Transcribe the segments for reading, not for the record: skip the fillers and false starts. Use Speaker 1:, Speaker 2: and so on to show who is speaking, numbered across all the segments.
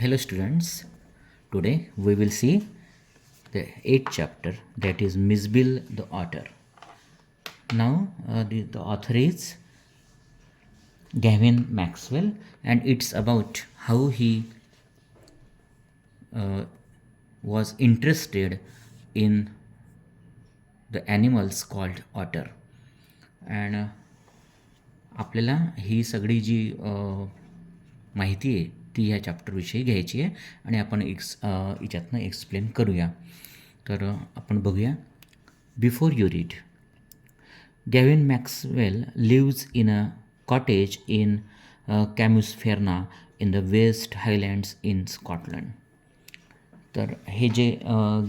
Speaker 1: Hello students, today we will see the 8th chapter, that is Miss Bill the Otter. Now the author is Gavin Maxwell, and it's about how he was interested in the animals called otter. And आपल्याला ही सगळी जी माहिती आहे ती ह्या चॅप्टरविषयी घ्यायची आहे आणि आपण याच्यातनं एक्सप्लेन करूया. तर आपण बघूया. Before you read, Gavin Maxwell lives in a cottage in Camusfearna in the West Highlands in Scotland. तर हे जे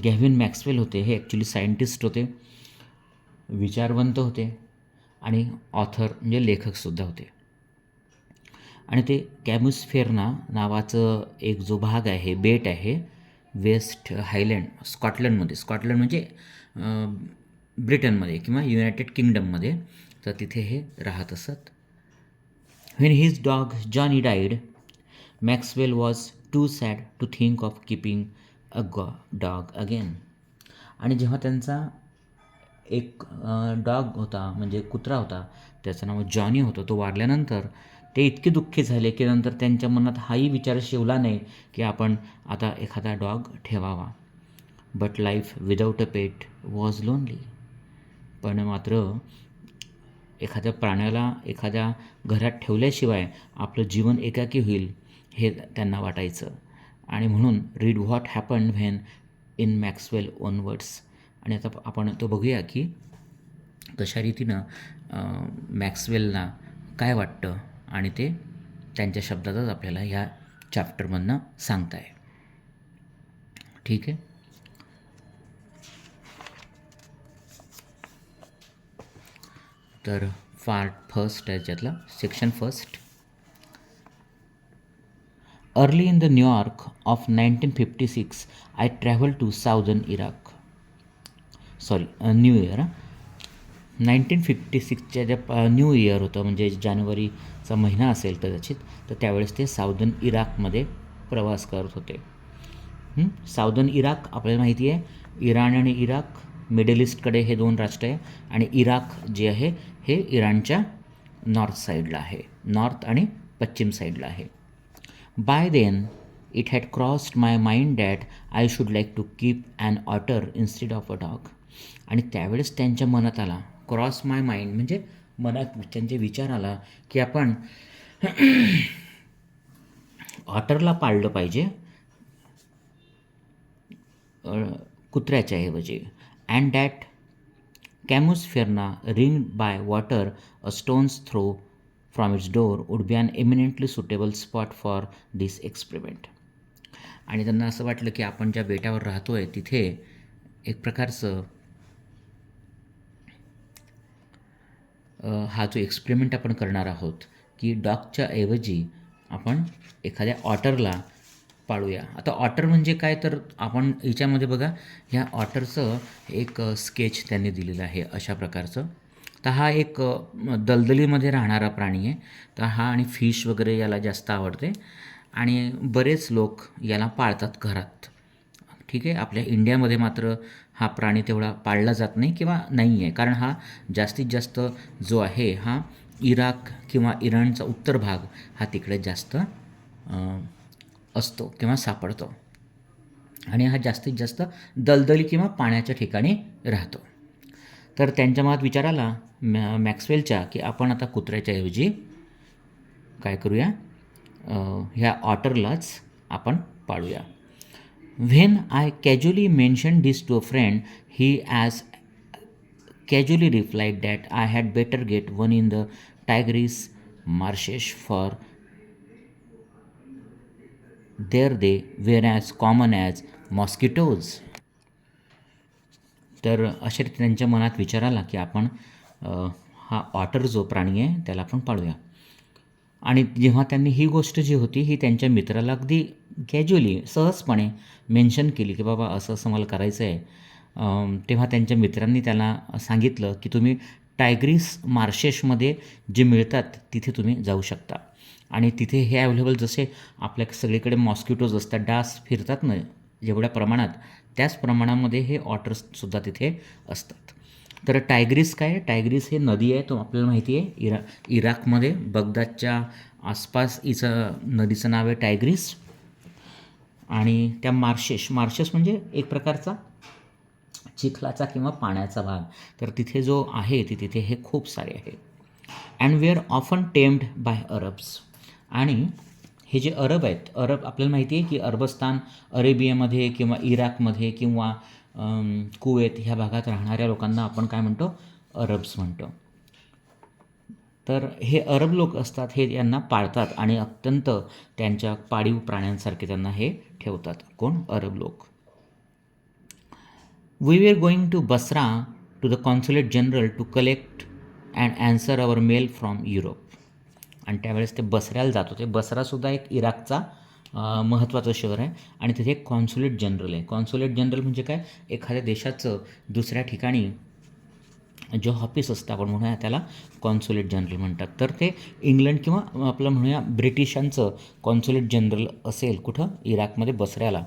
Speaker 1: गॅव्हिन मॅक्सवेल होते हे ॲक्च्युली सायंटिस्ट होते, विचारवंत होते आणि ऑथर म्हणजे लेखकसुद्धा होते. आणि ते कॅम्युसफेर्ना नावाचं एक जो भाग आहे, बेट आहे वेस्ट हायलँड स्कॉटलंडमध्ये, स्कॉटलंड म्हणजे ब्रिटनमध्ये किंवा युनायटेड किंगडममध्ये, तर तिथे हे राहत असत. When his dog Johnny died, Maxwell was too sad to think of keeping a dog again. आणि जेव्हा त्यांचा एक डॉग होता म्हणजे कुत्रा होता, त्याचं नाव जॉनी होतं, तो वारल्यानंतर ते इतके दुःखी झाले की नंतर त्यांच्या मनात हाही विचार शिवला नाही की आपण आता एखादा डॉग ठेवावा. But life without a pet was lonely. पण मात्र एखाद्या प्राण्याला एखाद्या घरात ठेवल्याशिवाय आपलं जीवन एकाकी होईल हे त्यांना वाटायचं. आणि म्हणून read what happen when in Maxwell on words. आणि आता आपण तो बघूया की कशा रीतीनं मॅक्सवेलला काय वाटतं आणि ते त्यांच्या शब्दातच आपल्याला ह्या चॅप्टरमधनं सांगता आहे. ठीक आहे. तर पार्ट फर्स्ट आहे त्यातला, section first. Early in the New Year of 1956 I travel to southern Iraq. New year 1956च्या ज्या न्यू इयर होतं म्हणजे जानेवारीचा महिना असेल कदाचित, तर त्यावेळेस ते साऊदर्न इराकमध्ये प्रवास करत होते. साऊदर्न इराक आपल्याला माहिती आहे, इराण आणि इराक मिडल ईस्टकडे हे दोन राष्ट्र आहे, आणि इराक जे आहे हे इराणच्या नॉर्थ साईडला आहे, नॉर्थ आणि पश्चिम साईडला आहे. By then it had crossed my mind that I should like to keep an otter instead of a dog. आणि त्यावेळेस त्यांच्या मनात आला, क्रॉस माय माइंड म्हणजे मनात त्यांचे विचार आला की आपण ऑटरला पाळलं पाहिजे कुत्र्याच्या ऐवजी. And that Camusfearna ring by water a stone's throw from its door would be an eminently suitable spot for this experiment. आणि त्यांना असं वाटलं की आपण ज्या बेटावर राहतो आहे तिथे एक प्रकारचं हा जो एक्सपेरिमेंट आपण करणार आहोत की डॉगच्या ऐवजी आपण एखाद्या ऑटरला पाळूया. आता ऑटर म्हणजे काय, तर आपण याच्यामध्ये बघा ह्या ऑटरचं एक स्केच त्यांनी दिलेलं आहे अशा प्रकारचं. तर हा एक दलदलीमध्ये राहणारा प्राणी आहे. तर हा आणि फिश वगैरे याला जास्त आवडते आणि बरेच लोक याला पाळतात घरात. ठीक आहे. आपल्या इंडियामध्ये मात्र हा प्राणी तेवढा पाळला जात नाही किंवा नाही आहे, कारण हा जास्तीत जास्त जो आहे हा इराक किंवा इराणचा उत्तर भाग हा तिकडे जास्त असतो किंवा सापडतो, आणि हा जास्तीत जास्त दलदली किंवा पाण्याच्या ठिकाणी राहतो. तर त्यांच्या मनात विचार आला मॅक्सवेलच्या की आपण आता कुत्र्याच्या ऐवजी काय करूया, ह्या ऑटरलाच आपण पाळूया. When I casually mentioned this to a friend, he as casually replied that I had better get one in the Tigris marshes, for there they were as common as mosquitoes. तर अशा रीती त्यांच्या मनात विचार आला की आपण हा ऑटर जो प्राणी आहे त्याला आपण पाळूया. आणि जेव्हा त्यांनी ही गोष्ट जी होती ही त्यांच्या मित्राला अगदी कॅज्युअली सहजपणे मेन्शन केली की बाबा असं असं मला करायचं आहे, तेव्हा त्यांच्या मित्रांनी त्याला सांगितलं की तुम्ही टायग्रीस मार्शेसमध्ये जे मिळतात तिथे तुम्ही जाऊ शकता. आणि तिथे हे अवेलेबल जसे आपल्या सगळीकडे मॉस्किटोज असतात, डास फिरतात ना जेवढ्या प्रमाणात, त्याच प्रमाणामध्ये हे ऑटर्ससुद्धा तिथे असतात. तर टायग्रीस काय आहे? टायग्रीस हे नदी आहे, तो आपल्याला माहिती आहे, इराकमध्ये बगदादच्या आसपास हिचं नदीचं नाव आहे टायग्रीस. आणि त्या मार्शेस म्हणजे एक प्रकारचा चिखलाचा किंवा पाण्याचा भाग. तर तिथे जो आहे तिथे हे खूप सारे आहे. And we are often tamed by Arabs. आणि हे जे अरब आहेत, अरब आपल्याला माहिती आहे की अरबस्तान अरेबियामध्ये किंवा इराकमध्ये किंवा कुवेत ह्या भागात राहणाऱ्या लोकांना आपण काय म्हणतो? अरब्स म्हणतो. तर हे अरब लोक असतात, हे यांना पाळतात आणि अत्यंत त्यांच्या पाळीव प्राण्यांसारखे त्यांना हे ठेवतात. कोण? अरब लोक. We were going to Basra to the consulate general to collect and answer our mail from Europe. आणि त्यावेळेस ते बसऱ्याला जात होते. बसरासुद्धा एक इराकचा महत्त्वाचं शहर आहे आणि तिथे एक कॉन्सुलेट जनरल आहे. कॉन्सुलेट जनरल म्हणजे काय? एखाद्या देशाचं दुसऱ्या ठिकाणी जे ऑफिस असतं, आपण म्हणूया त्याला कॉन्सुलेट जनरल म्हणतात. तर ते इंग्लंड किंवा आपलं म्हणूया ब्रिटिशांचं कॉन्सुलेट जनरल असेल कुठं? इराकमध्ये बसऱ्याला.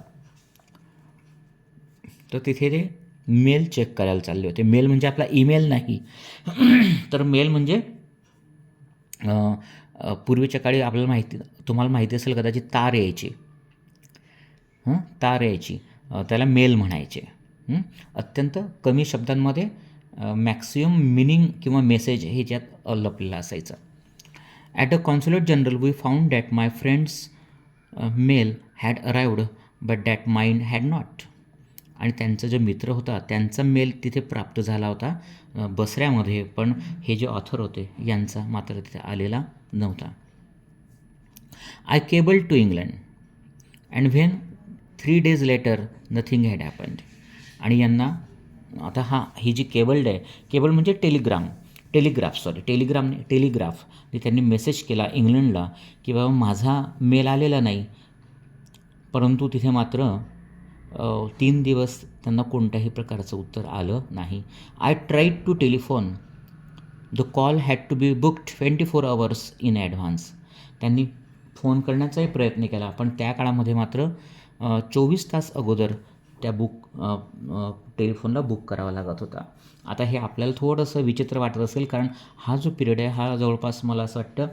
Speaker 1: तर तिथे ते मेल चेक करायला चालले होते. मेल म्हणजे आपला ईमेल नाही तर मेल म्हणजे पूर्वीच्या काळी आपल्याला तुम्हाला माहिती असेल कदाचित, तार यायची. तार यायची, त्याला मेल म्हणायचे. अत्यंत कमी शब्दांमध्ये मॅक्सिमम मिनिंग किंवा मेसेज हे ज्यात लपलेलं असायचं. At a consulate general we found that my friend's mail had arrived but that mine had not. आणि त्यांचा जो मित्र होता त्यांचा मेल तिथे प्राप्त झाला होता बसऱ्यामध्ये, पण हे जे ऑथर होते यांचा मात्र तिथे आलेला नव्हता. I cable to England and when 3 days later nothing had happened. आणि यांना आता ही जी केबल्ड आहे, केबल म्हणजे टेलिग्राफ त्यांनी मेसेज केला इंग्लंडला की बाबा माझा मेल आलेला नाही, परंतु तिथे मात्र 3 दिवस त्यांना कोणत्याही प्रकारचं उत्तर आलं नाही. I tried to telephone, the call had to be booked 24 hours in advance. त्यांनी फोन करण्याचाही प्रयत्न केला, पण त्या काळामध्ये मात्र 24 तास अगोदर त्या टेलिफोनला बुक करावा लागत होता. आता हे आपल्याला थोडंसं विचित्र वाटत असेल, कारण हा जो पिरियड आहे हा जवळपास मला असं वाटतं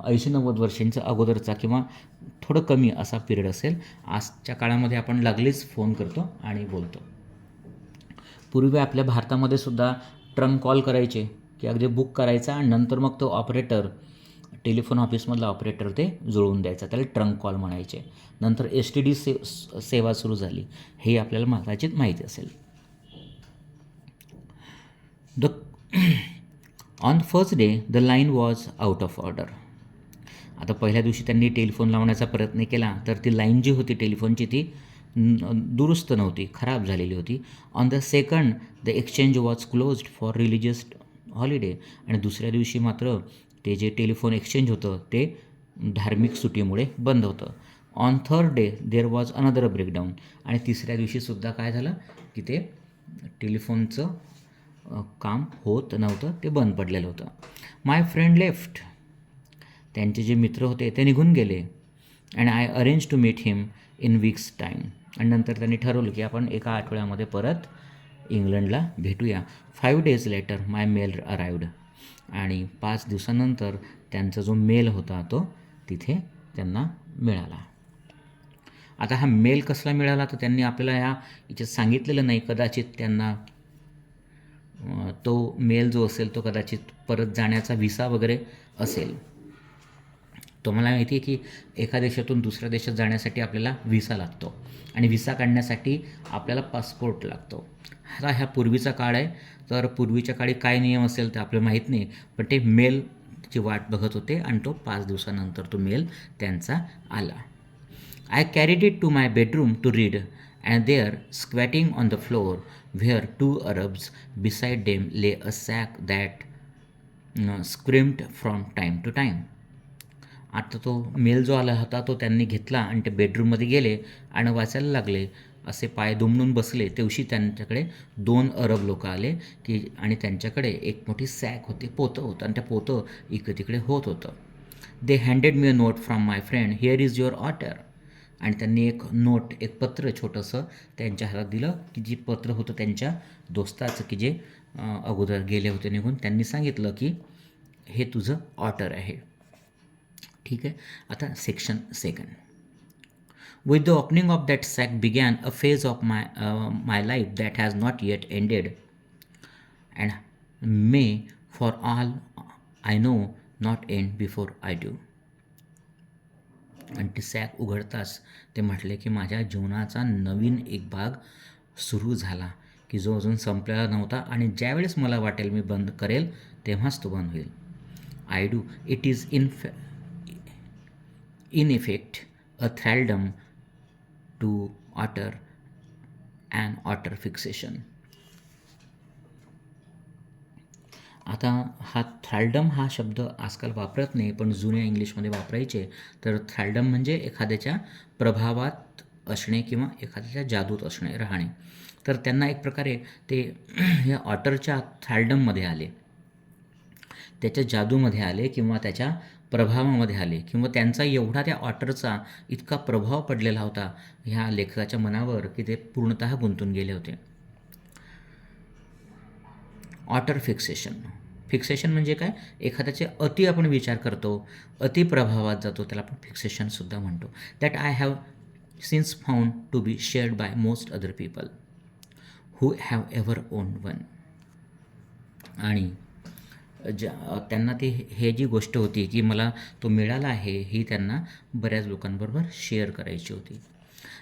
Speaker 1: 80-90 वर्षांच्या अगोदरचा किंवा थोडं कमी असा पिरियड असेल. आजच्या काळामध्ये आपण लागलीच फोन करतो आणि बोलतो. पूर्वी आपल्या भारतामध्ये सुद्धा ट्रंक कॉल करायचे की अगदी बुक करायचा आणि नंतर मग तो ऑपरेटर, टेलिफोन ऑफिसमधला ऑपरेटर ते जुळवून द्यायचा, त्याला ट्रंक कॉल म्हणायचे. नंतर STD सेवा सुरू झाली, हे आपल्याला कदाचित माहिती असेल. On first day the line was out of order. आता पहिल्या दिवशी त्यांनी टेलिफोन लावण्याचा प्रयत्न केला तर ती लाईन जी होती टेलिफोनची ती दुरुस्त नव्हती, खराब झालेली होती. On the second the exchange was closed for religious holiday. आणि दुसऱ्या दिवशी मात्र ते जे टेलिफोन एक्सचेंज होतं ते धार्मिक सुट्टीमुळे बंद होतं. On third day there was another breakdown. आणि तिसऱ्या दिवशीसुद्धा काय झालं की ते टेलिफोनचं काम होत नव्हतं, ते बंद पडलेलं होतं. My friend left. त्यांचे जे मित्र होते ते निघून गेले. And I arrange to meet him in week's time. आणि नंतर त्यांनी ठरवलं की आपण एका आठवड्यामध्ये परत इंग्लंडला भेटूया. 5 days लेटर माय मेल अराइव्ड. आणि 5 दिवसानंतर त्यांचा जो मेल होता तो तिथे त्यांना मिळाला. आता हा मेल कसला मिळाला तर त्यांनी आपल्याला याच्यात सांगितलेलं नाही. कदाचित त्यांना तो मेल जो असेल तो कदाचित परत जाण्याचा व्हिसा वगैरे असेल. तुम्हाला माहिती आहे की एका देशातून दुसऱ्या देशात जाण्यासाठी आपल्याला व्हिसा लागतो आणि व्हिसा काढण्यासाठी आपल्याला पासपोर्ट लागतो. हा ह्या पूर्वीचा काळ आहे, तर पूर्वीच्या काळी काय नियम असेल ते आपल्याला माहीत नाही, पण ते मेलची वाट बघत होते आणि तो 5 दिवसानंतर तो मेल त्यांचा आला. I carried it to my bedroom to read and there squatting on the floor were 2 Arabs beside them lay a sack that screamed from time to time. आता तो मेल जो आला होता तो त्यांनी घेतला आणि ते बेडरूममध्ये गेले आणि वाचायला लागले. असे पाय दुमडून बसले तेवशी त्यांच्याकडे 2 अरब लोक आले आणि त्यांच्याकडे एक मोठी सॅक होती, पोतं होतं आणि त्या पोतं इकडे तिकडे होत होतं. They handed me a note from my friend, here is your otter. आणि त्यांनी एक नोट, एक पत्र छोटंसं त्यांच्या हातात दिलं, की जे पत्र होतं त्यांच्या दोस्ताचं, की जे अगोदर गेले होते निघून. त्यांनी सांगितलं की हे तुझं ऑटर आहे. ठीक आहे. आता section second. With the opening of that sack began a phase of my life that has not yet ended and may, for all I know, not end before I do. आणि ते sack उघडताच ते म्हटले की माझ्या जीवनाचा नवीन एक भाग सुरू झाला, की जो अजून संपलेला नव्हता, आणि ज्यावेळेस मला वाटेल मी बंद करेल तेव्हाच तो बंद होईल. I do it is in effect a thraldom to otter and otter fixation. आता हा थ्रॅलडम हा शब्द आजकाल वापरत नाही, पण जुन्या इंग्लिशमध्ये वापरायचे. तर थ्रॅलडम म्हणजे एखाद्याच्या प्रभावात असणे किंवा एखाद्याच्या जादूत असणे, राहणे. तर त्यांना एक प्रकारे ते या ऑटरच्या थ्रॅलडममध्ये आले, त्याच्या जादूमध्ये आले किंवा त्याच्या प्रभावामध्ये आले, किंवा त्यांचा एवढा त्या ऑटरचा इतका प्रभाव पडलेला होता ह्या लेखकाच्या मनावर, की ते पूर्णतः गुंतून गेले होते. Otter fixation. फिक्सेशन म्हणजे काय? एखाद्याचे अति आपण विचार करतो, अति प्रभावात जातो, त्याला आपण फिक्सेशनसुद्धा म्हणतो. That I have since found to be shared by most other people who have ever owned one. आणि त्यांना ती हे जी गोष्ट होती की मला तो मिळाला आहे, ही त्यांना बऱ्याच लोकांबरोबर शेअर करायची होती.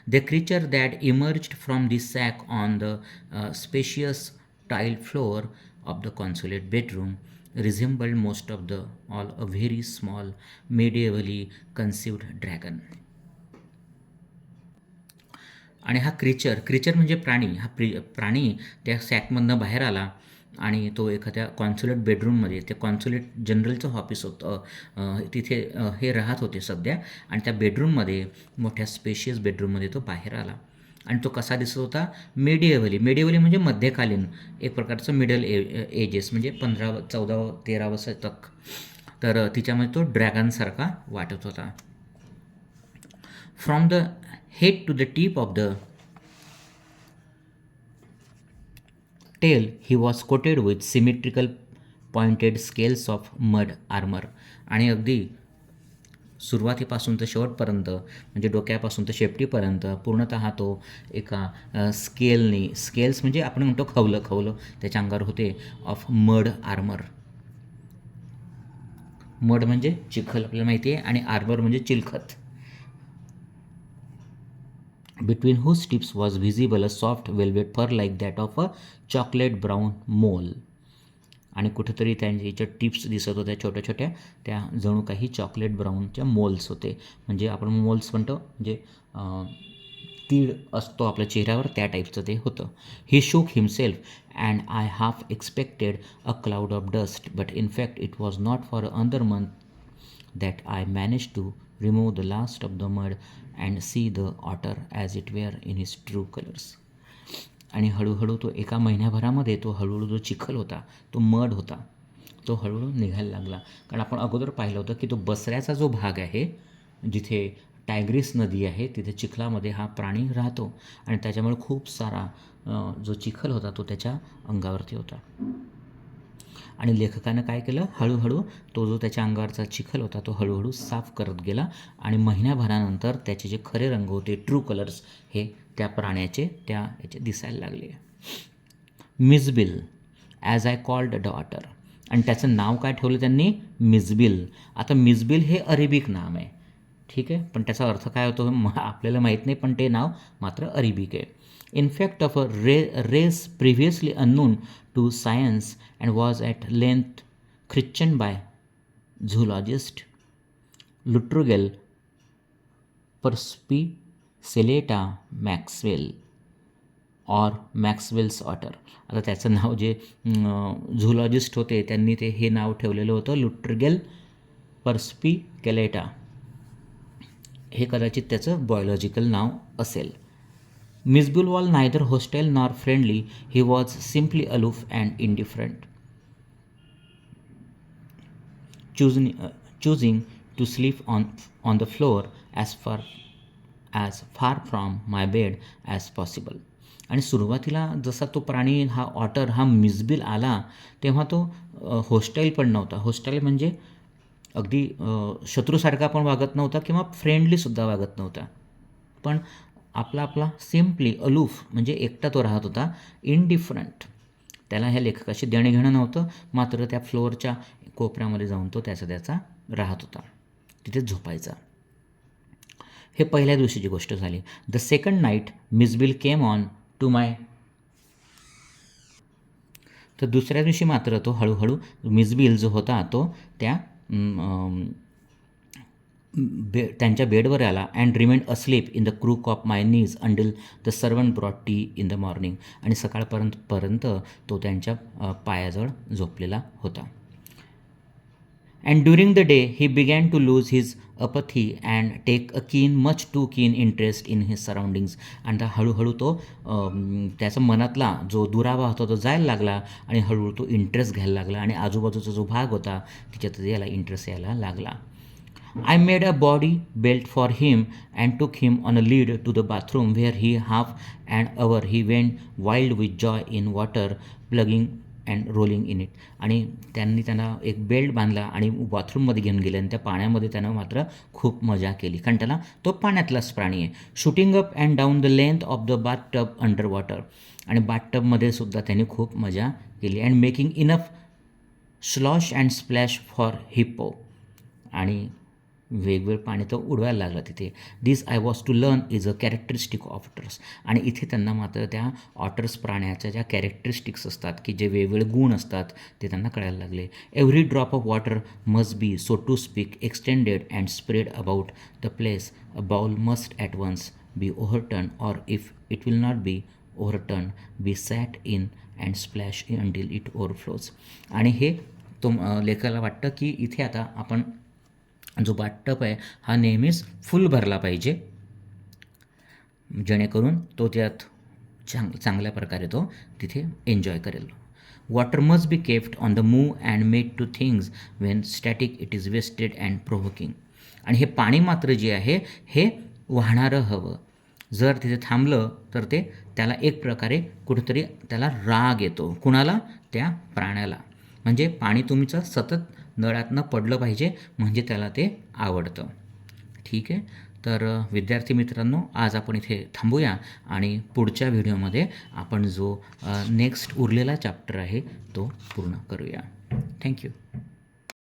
Speaker 1: The creature that emerged from this sack on the spacious tiled floor of the consulate bedroom resembled most of the all a very small medievally conceived dragon. आणि हा क्रिचर म्हणजे प्राणी. हा प्राणी त्या सॅकमधनं बाहेर आला आणि तो एखाद्या कॉन्सुलेट बेडरूममध्ये, ते कॉन्सुलेट जनरलचं ऑफिस होतं, तिथे हे राहत होते सध्या. आणि त्या बेडरूममध्ये, मोठ्या स्पेशियस बेडरूममध्ये तो बाहेर आला. आणि तो कसा दिसत होता? मेडिएवली म्हणजे मध्यकालीन, एक प्रकारचं मिडल एजेस, म्हणजे 15, 14, 13 शतक. तर तिच्यामध्ये तो ड्रॅगनसारखा वाटत होता. From the head to the tip of the tail he was coated with symmetrical pointed scales of mud armour. आणि अगदी सुरुवातीपासून तर शेवटपर्यंत, म्हणजे डोक्यापासून तर शेपटीपर्यंत पूर्णतः तो एका स्केल्स म्हणजे आपण म्हणतो खवलं त्याच्या अंगावर होते, ऑफ मड आर्मर. मड म्हणजे चिखल आपल्याला माहिती आहे, आणि आर्मर म्हणजे चिलखत. Between whose tips was visible a soft velvet fur like that of a chocolate brown mole. आणि कुठेतरी त्यांच्या टिप्स दिसत होत्या छोट्या छोट्या, त्या जणू काही चॉकलेट ब्राऊनच्या मोल्स होते. म्हणजे आपण मोल्स म्हणतो, म्हणजे तीळ असतो आपल्या चेहऱ्यावर, त्या टाईपचं ते होतं. He shook himself and I half expected a cloud of dust, but in fact it was not for another month that I manage to remove the last of the mud and see the otter as it were in his true colours. आणि हळूहळू तो एका महिन्याभरामध्ये तो हळूहळू जो चिखल होता, तो मड होता, तो हळूहळू निघायला लागला. कारण आपण अगोदर पाहिलं होतं की तो बसऱ्याचा जो भाग आहे, जिथे टायग्रिस नदी आहे, तिथे चिखलामध्ये हा प्राणी राहतो, आणि त्याच्यामुळे खूप सारा जो चिखल होता तो त्याच्या अंगावरती होता. आणि लेखकानं काय केलं? हळूहळू तो जो त्याच्या अंगावरचा चिखल होता तो हळूहळू साफ करत गेला, आणि महिन्याभरानंतर त्याचे जे खरे रंग होते, ट्रू कलर्स, हे त्या प्राण्याचे याचे दिसायला लागले. Mijbil, as I called the otter. आणि त्याचं नाव काय ठेवलं त्यांनी? मिझबिल. आता मिझबिल हे अरेबिक नाव आहे, ठीक आहे, पण त्याचा अर्थ काय होतो आपल्याला माहीत नाही, पण ते नाव मात्र अरेबिक आहे. In fact, of a race previously unknown to science and was at length christened by zoologist Luttrell Perspicillata Maxwell or Maxwell's otter. आता त्याचं नाव जे झुलॉजिस्ट होते त्यांनी हे नाव ठेवलेलं होतं लुट्रिगेल पर्स्पिकलेटा. हे कदाचित त्याचं बायोलॉजिकल नाव असेल. Mizbul was neither hostile nor friendly. He was simply aloof and indifferent, choosing to sleep on the floor as far from my bed as possible. आणि सुरुवातीला जसा तो प्राणी हा ऑटर हा मिसबिल आला तेव्हा तो होस्टाईल पण नव्हता. होस्टाईल म्हणजे अगदी शत्रूसारखा पण वागत नव्हता किंवा फ्रेंडलीसुद्धा वागत नव्हता. पण आपला सिम्पली अलूफ म्हणजे एकटा तो राहत होता, इनडिफरंट. त्याला ह्या लेखकाशी देणंघेणं नव्हतं, मात्र त्या फ्लोअरच्या कोपऱ्यामध्ये जाऊन तो त्याचा राहत होता, तिथे झोपायचा. हे पहिल्या दिवशीची गोष्ट झाली. The second night Mijbil came on to my. तर दुसऱ्या दिवशी मात्र तो हळूहळू मिसबिल जो होता तो त्या त्यांच्या बेडवर आला and remained asleep in the crook of my knees until the servant brought tea in the morning. आणि सकाळपर्यंत तो त्यांच्या पायाजवळ झोपलेला होता. And during the day he began to lose his apathy and take a much too keen interest in his surroundings. आणि हळूहळू तो त्याचा मनातला जो दुरावा होता तो जायला लागला आणि हळूहळू तो इंटरेस्ट घ्यायला लागला आणि आजूबाजूचा जो भाग होता त्याच्यात याला इंटरेस्ट यायला लागला. I made a body belt for him and took him on a lead to the bathroom where he half an hour he went wild with joy in water plugging and rolling in it. आणि त्यांना एक belt बांधला आणि बाथरूममध्ये घेऊन गेले आणि त्या पाण्यामध्ये त्यानं मात्र खूप मजा केली, कारण त्याला तो पाण्यातलाच प्राणी आहे. Shooting up and down the length of the bathtub under water. आणि बाथटबमध्ये सुद्धा त्याने खूप मजा केली. And making enough slosh and splash for hippo. आणि वेगवेगळं पाणी तर उडवायला लागलं तिथे. This I was to learn is a characteristic of otters. आणि इथे त्यांना मात्र त्या ऑटर्स प्राण्याच्या ज्या कॅरेक्टरिस्टिक्स असतात की जे वेगवेगळे गुण असतात ते त्यांना कळायला लागले. Every drop of water must be so to speak extended and spread about the place. A bowl must at once be overturn or if it will not be overturn be sat in and splash in until it overflows. आणि हे लेखकाला वाटतं की इथे आता आपण जो bathtub आहे हा नेहमीच फुल भरला पाहिजे, जेणेकरून तो त्यात चांगल्या प्रकारे तो तिथे एन्जॉय करेल. Water must be kept on the move and made to things when static it is wasted and provoking. आणि हे पाणी मात्र जे आहे हे वाहणारं हवं. जर तिथे थांबलं तर ते त्याला एक प्रकारे कुठेतरी त्याला राग येतो. कुणाला? त्या प्राण्याला. म्हणजे पाणी तुमचं सतत नळातनं पडलं पाहिजे म्हणजे त्याला ते आवडतं. ठीक आहे. तर विद्यार्थी मित्रांनो, आज आपण इथे थांबूया आणि पुढच्या व्हिडिओमध्ये आपण जो नेक्स्ट उरलेला चॅप्टर आहे तो पूर्ण करूया. थँक्यू.